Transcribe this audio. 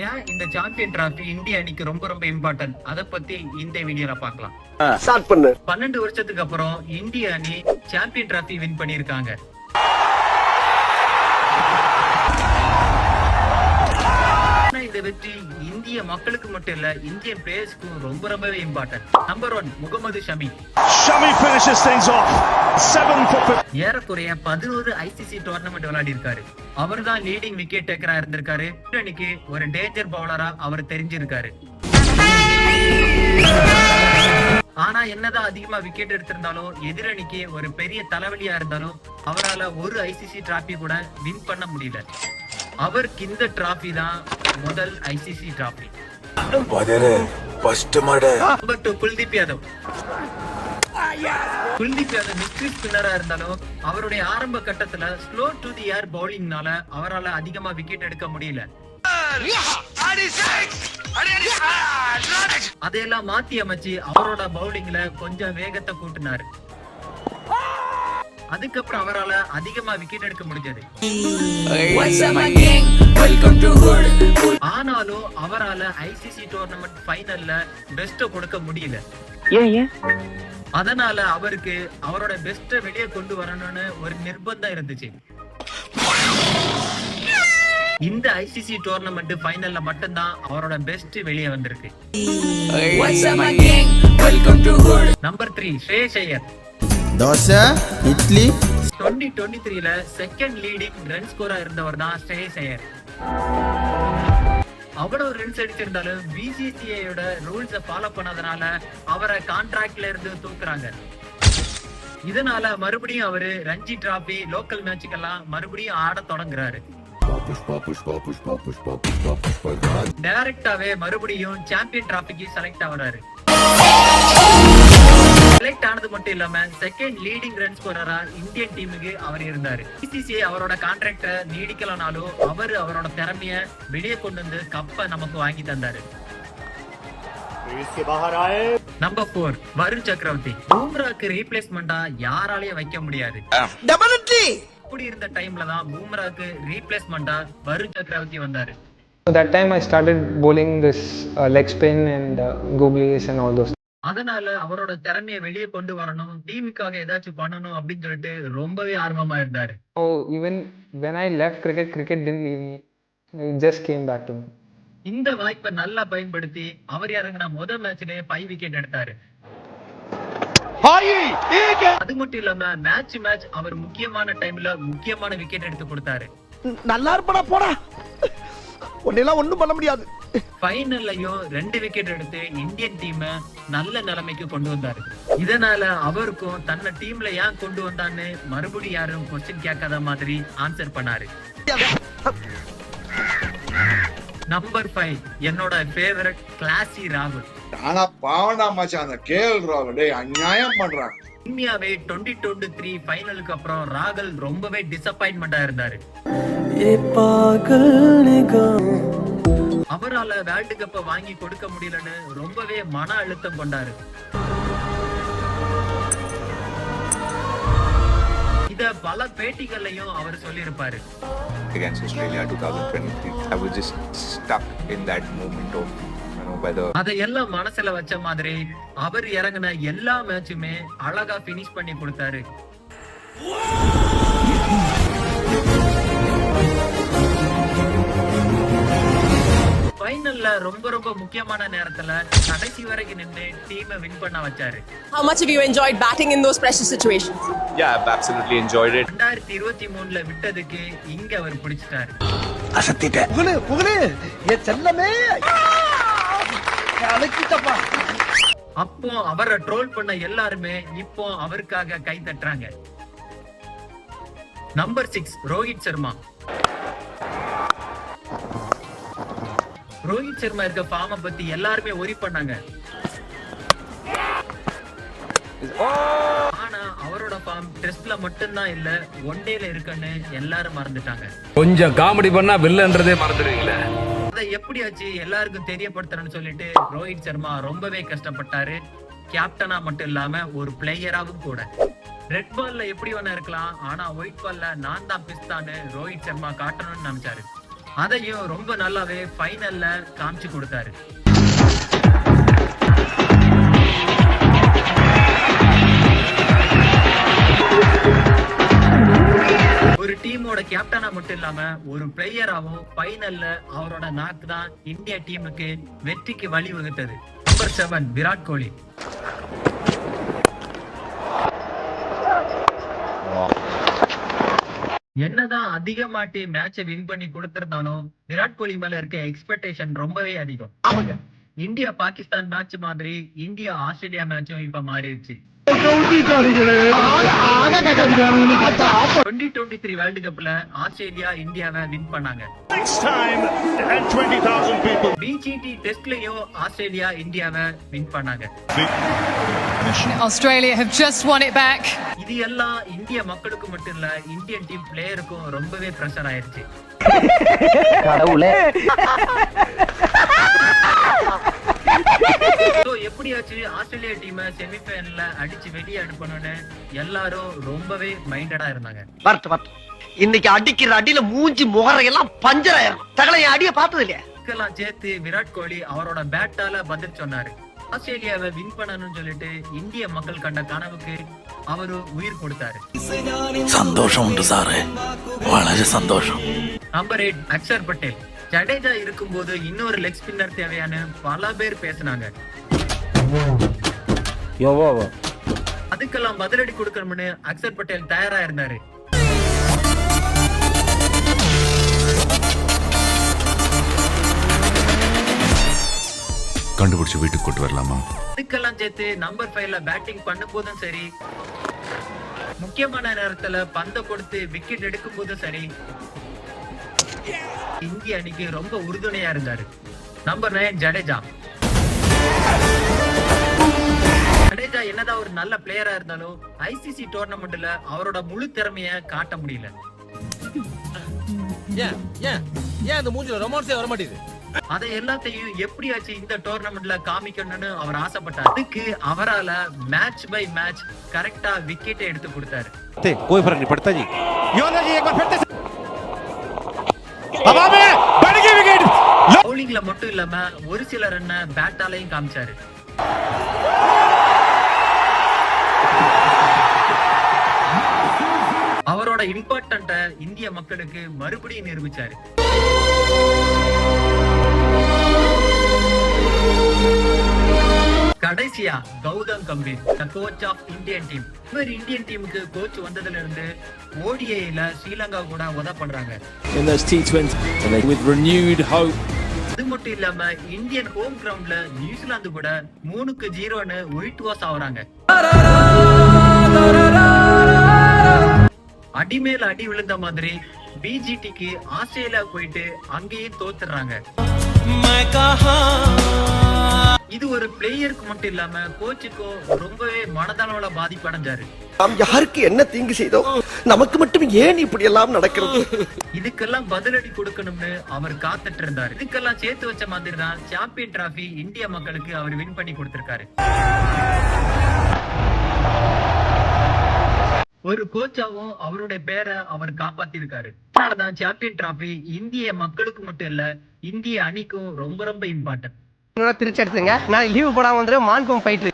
ஏன் இந்த champion trophy இந்திய அணிக்கு ரொம்ப ரொம்ப இம்பார்ட்டன்ட், அத பத்தி இந்த வீடியோல பார்க்கலாம். ஸ்டார்ட் பண்ணு. 12 வருஷத்துக்கு அப்புறம் இந்திய அணி சாம்பியன் டிராஃபி வின் பண்ணிருக்காங்க. இந்த வெற்றி இந்திய மக்களுக்கு மட்டும் இல்ல, இந்தியன் பிளேயர்ஸ்க்கும் ரொம்ப ரொம்பவே important. Number 1 Mohammed Shami. finishes things off. 7 for ஏறக்குறைய 11 ஐசிசி டோர்னமெண்ட் விளையாடி இருக்காரு. அவர் தான் லீடிங் விக்கெட் டேக்கரா இருந்திருக்காரு. அன்னைக்கு ஒரு டேஞ்சர் பவுலரா அவர் தெரிஞ்சிருக்காரு. ஆனா என்னதான் அதிகமா விக்கெட் எடுத்திருந்தாலும், எதிரணிக்கு ஒரு பெரிய தலைவலியா இருந்தாலும் அவரால் ஒரு ஐசிசி டிராபி கூட வின் பண்ண முடியல. அவருக்கு இந்த டிராபி தான் முதல் ICC trophy. Number 2 Kuldeep Yadav. Kuldeep Yadav mystery ஸ்பின்னரா இருந்தாலும் அவருடைய ஆரம்ப கட்டத்துல ஸ்லோ டு தி ஏர் பவுலிங்னால அவரால் அதிகமா விக்கெட் எடுக்க முடியல. அதையெல்லாம் மாத்தி அமைச்சு அவரோட பவுலிங்ல கொஞ்சம் வேகத்தை கூட்டினாரு. அதுக்கப்புறம் அவரால் அதிகமா விக்கெட் எடுக்க முடிஞ்சது. ஆனாலும் அவரால் ஐசிசி டோர்னமெண்ட் ஃபைனல்ல பெஸ்ட் கொடுக்க முடியல. அதனால அவருக்கு அவரோட பெஸ்ட வெளியே கொண்டு வரணும்னு ஒரு நிர்பந்தம் இருந்துச்சு. இந்த ஐசிசி டோர்னமெண்ட் ஃபைனல்ல மட்டும்தான் அவரோட பெஸ்ட் வெளியே வந்திருக்கு. நம்பர் 3 ஸ்ரேயஸ் ஐயர். தோசை இட்லி. 2023ல செகண்ட் லீடிங் ரன் ஸ்கோரா இருந்தவர் தான் ஸ்ரேயஸ் ஐயர். அவ்வளவு ரன்ஸ் அடிச்சிருந்தாலும் பிசிசிஐயோட ரூல்ஸை ஃபாலோ பண்ணாதனால அவரை கான்ட்ராக்ட்ல இருந்து தூக்குறாங்க. இதனால மறுபடியும் அவரு ரஞ்சி டிராபி லோக்கல் மேட்சுக்கெல்லாம் மறுபடியும் ஆட தொடங்குறாரு. டைரக்டாவே மறுபடியும் சாம்பியன் டிராபிக்கு செலக்ட் ஆகுறாரு. செலக்ட் ஆனது மட்டும் இல்லாம செகண்ட் லீடிங் ரன் ஸ்கோரரா இந்தியன் டீமுக்கு அவர் இருந்தாரு. பிசிசிஐ அவரோட கான்ட்ராக்ட நீடிக்கலனாலும் அவர் அவரோட திறமைய வெளியே கொண்டு வந்து கப்ப நமக்கு வாங்கி தந்தாரு. நம்பர் 4 வருண் சக்கரவர்த்தி. பூம்ராக்கு ரீப்ளேஸ்மெண்டா யாராலையும் வைக்க முடியாது. அப்படி இருந்த டைம்ல தான் பூம்ராக்கு ரீப்ளேஸ்மெண்டா வருண் சக்கரவர்த்தி வந்தாரு. So that time I started bowling this leg spin and googlies and all those. அதனால அவரோட திறமையை வெளியே கொண்டு வரணும், டீமுக்காக ஏதாச்சும் பண்ணணும் அப்படின்னு சொல்லிட்டு ரொம்பவே ஆர்வமா இருந்தாரு. Oh, even when I left cricket didn't leave me. It just came back to me. இந்த வாய்ப்பை நல்லா பயன்படுத்தி அவர் இறங்கின முதல் மேட்ச்லயே 5 விக்கெட் எடுத்தாரு. அது மட்டும் இல்லாம மேட்ச் அவர் முக்கியமான டைம்ல முக்கியமான விக்கெட் எடுத்து கொடுத்தாரு. நல்லா இருப்படா போடா, ஒன்னெல்லாம் ஒண்ணும் பண்ண முடியாது. ஃபைனல்லையும் 2 விக்கெட் எடுத்து இந்தியன் டீமை நல்ல நிலைமைக்கு கொண்டு வந்தாரு. இதனால அவருக்கும் தன்னை டீம்ல ஏன் கொண்டு வந்தான்னு மறுபடியும் யாரும் கொஸ்டின் கேட்காத மாதிரி ஆன்சர் பண்ணாரு. நம்பர் 5 என்னோட ஃபேவரட் கிளாசி ராகுல். ஆனா பாவண்டா மச்சான், அந்த கேஎல் ராகுல் அநியாயம் பண்றான். இந்தியாவே 2023 ஃபைனலுக்கு அப்புறம் ராகுல் ரொம்பவே டிசப்பாயின்மெண்டா இருந்தாரு. அவரால வேர்ல்டு கப்பை வாங்கி கொடுக்க முடியலன்னு ரொம்பவே மன அழுத்தம் கொண்டாரு. இத பல பேட்டிகள்லயும் அவர் சொல்லியிருப்பாரு. Against Australia 2023, I was just stuck in that moment of, whether. அதையெல்லாம் மனசுல வச்ச மாதிரி அவர் இறங்கின எல்லா மேட்சுமே அழகா பினிஷ் பண்ணி கொடுத்தாரு. ஃபைனல்ல ரொம்ப ரொம்ப முக்கியமான நேரத்துல கடைசி வரைக்கும் நின்னு டீமை வின் பண்ண வச்சாரு. How much have you enjoyed batting in those pressure situations? Yeah, I've absolutely enjoyed it. 2023ல விட்டதுக்கு இங்க அவர் பிடிச்சிட்டாரு. அசத்திட்டேன். புகழே ஏ செல்லமே அலக்கிட்டப்பா. அப்போ அவரை ட்ரோல் பண்ண எல்லாருமே இப்போ அவருக்காக கை தட்டுறாங்க. நம்பர் 6 ரோஹித் சர்மா. ரோஹித் சர்மா இருக்க ஃபார்மை பத்தி எல்லாருமே ஒரி பண்ணாங்க. ஆனா அவரோட ஃபார்ம் டெஸ்ட்ல மட்டும்தான் இல்ல, ஒன் டேல இருக்குன்னு எல்லாரும் மறந்துட்டாங்க. கொஞ்சம் காமெடி பண்ணா வில்லன்றதே மறந்துடுவீங்களே. அதை எப்படியாச்சு எல்லாருக்கும் தெரியப்படுத்தணும்னு சொல்லிட்டு ரோஹித் சர்மா ரொம்பவே கஷ்டப்பட்டாரு. கேப்டனா மட்டும் இல்லாம ஒரு பிளேயராவும் கூட. ரெட் பால்ல எப்படி வேணா இருக்கலாம், ஆனா ஒயிட் பால்ல நான் தான் பிஸ்தான்னு ரோஹித் சர்மா காட்டணும்னு நினைச்சாரு. அதையும் ரொம்ப நல்லாவே ஃபைனல்ல காமிச்சு கொடுத்தாரு. ஒரு டீமோட கேப்டனா மட்டும் இல்லாம ஒரு பிளேயராவும் ஃபைனல்ல அவரோட நாக்கு தான் இந்தியா டீமுக்கு வெற்றிக்கு வழி வகுத்தது. நம்பர் 7 விராட் கோலி. என்னதான் அதிகமாட்டி மேட்சை வின் பண்ணி கொடுத்திருந்தாலும் விராட் கோலி மேல இருக்க எக்ஸ்பெக்டேஷன் ரொம்பவே அதிகம். இந்தியா பாகிஸ்தான் மேட்ச் மாதிரி இந்தியா ஆஸ்திரேலியா மேட்சும் இப்ப மாறிடுச்சு. 2023 வேர்ல்டு கப்ல ஆஸ்திரேலியா இந்தியாவை வின் பண்ணாங்க. Next time and 20,000 people. BGT டெஸ்ட்லயும் Australia இந்தியாவை வின் பண்ணாங்க. Australia have just won it back. இது எல்லாம் இந்திய மக்களுக்கு மட்டும் இல்ல, இந்தியன் டீம் பிளேயருக்கும் ரொம்பவே பிரஷர் ஆயிருச்சு. எப்படியாச்சு ஆஸ்திரேலியா டீம் செமிஃபைனல்ல அடிச்சு வெளியே அனுப்பணும்னு எல்லாரும் ரொம்பவே மைண்டடா இருந்தாங்க. இன்னைக்கு அடிக்கிற அடியில மூஞ்சி முகரையெல்லாம் பஞ்சர் ஆயிரும். தகலை அடிய பார்த்தது இல்லையா? இதுக்கெல்லாம் சேர்த்து விராட் கோலி அவரோட பேட்டால பதில் சொன்னாரு. ஆஸ்திரேலியாவை வின் பண்ணணும்னு சொல்லிட்டு இந்திய மக்கள் கண்ட கனவுக்கு அவரு உயிர் கொடுத்தாரு. சந்தோஷம் உண்டு சார், வளர சந்தோஷம். நம்பர் 8 அக்ஷர் பட்டேல். ஜடேஜா இருக்கும்போது இன்னொரு லெக் ஸ்பின்னர் தேவையான பல பேர் பேசினாங்க. அதுக்கெல்லாம் பதிலடி கொடுக்கணும்னு அக்ஷர் பட்டேல் தயாரா இருந்தாரு. கண்டுபிடிச்சு வீட்டுக்கு கொண்டு வரலாமா? இதுக்கெல்லாம் சேர்த்து நம்பர் 5ல பேட்டிங் பண்ணும் போதும் சரி, முக்கியமான நேரத்துல பந்த கொடுத்து விக்கெட் எடுக்கும் போதும் சரி, இந்திய அணிக்கு ரொம்ப உறுதுணையா இருந்தாரு. நம்பர் 9 ஜடேஜா. ஜடேஜா என்னதான் ஒரு நல்ல பிளேயரா இருந்தாலும் ஐசிசி டோர்னமெண்ட்ல அவரோட முழு திறமைய காட்ட முடியல. அதை எல்லாத்தையும் எப்படியாச்சு இந்த டோர்னமெண்ட்ல காமிக்கணும்னு அவர் ஆசைப்பட்டார். அதுக்கு அவரால மேட்ச் பை மேட்ச் கரெக்டா விக்கெட் எடுத்து கொடுத்தாரு. பவுலிங்ல மட்டும் இல்லாம ஒரு சில ரன்ன பேட்டாலையும் காமிச்சாரு. அவரோட இம்பார்ட்டன்ட்ட இந்திய மக்களுக்கு மறுபடியும் நிரூபிச்சாரு. கடைசியா Gautam Gambhir, the coach of Indian team. இவர் இந்தியன் டீமுக்கு கோச் வந்ததுல இருந்து ஓடிஐல ஸ்ரீலங்கா கூட உதப்படுறாங்க. In those T20 with renewed hope. அது மட்டும் இல்லாம இந்தியன் ஹோம் கிரவுண்ட்ல நியூசிலாந்து கூட 3-0ன்னு ஒயிட் வாஷ் ஆகுறாங்க. அடிமேல அடி விழுந்த மாதிரி பிஜிடிக்கு ஆஸ்திரேலியா போயிட்டு அங்கேயும் தோத்துறாங்க. இது ஒரு பிளேயருக்கு மட்டும் இல்லாம கோச்சுக்கும் ரொம்பவே மனதளவுல பாதிப்பு அடைஞ்சாரு. நாம் யாருக்கு என்ன தீங்கு செய்தோம், நமக்கு மட்டும் ஏன் இப்படி எல்லாம் நடக்கிறது? இதுக்கெல்லாம் பதிலடி கொடுக்கணும்னு அவர் காத்துட்டு இருந்தாரு. இதுக்கெல்லாம் சேர்த்து வச்ச மாதிரி தான் சாம்பியன் டிராபி இந்திய மக்களுக்கு அவர் வின் பண்ணி கொடுத்திருக்காரு. ஒரு கோச்சாவும் அவருடைய பேரை அவர் காப்பாத்திருக்காரு. அதனாலதான் சாம்பியன் டிராபி இந்திய மக்களுக்கு மட்டும் இல்ல, இந்திய அணிக்கும் ரொம்ப ரொம்ப இம்பார்ட்டன்ட். திருச்சி எடுத்துங்க, நான் லீவ் போடாம வந்துடும் மான்கோம் போயிட்டு